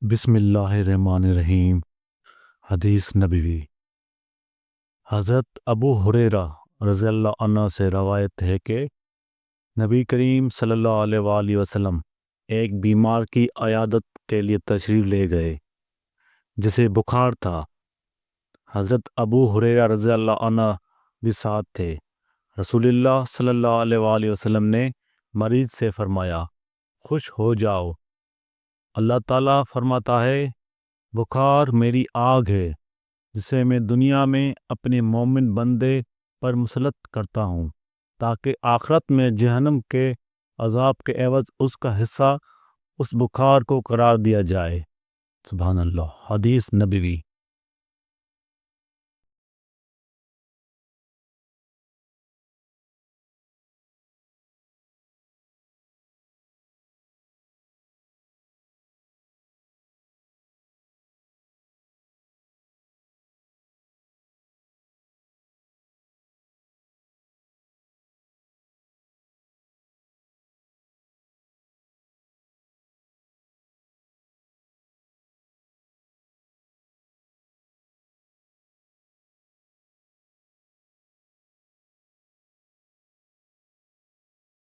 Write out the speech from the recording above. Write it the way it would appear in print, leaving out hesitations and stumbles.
بسم اللہ الرحمن الرحیم۔ حدیث نبوی۔ حضرت ابو ہریرہ رضی اللہ عنہ سے روایت ہے کہ نبی کریم صلی اللہ علیہ وآلہ وسلم ایک بیمار کی عیادت کے لیے تشریف لے گئے جسے بخار تھا۔ حضرت ابو ہریرہ رضی اللہ عنہ بھی ساتھ تھے۔ رسول اللہ صلی اللہ علیہ وآلہ وسلم نے مریض سے فرمایا، خوش ہو جاؤ، اللہ تعالیٰ فرماتا ہے بخار میری آگ ہے جسے میں دنیا میں اپنے مومن بندے پر مسلط کرتا ہوں تاکہ آخرت میں جہنم کے عذاب کے عوض اس کا حصہ اس بخار کو قرار دیا جائے۔ سبحان اللہ۔ حدیث نبوی۔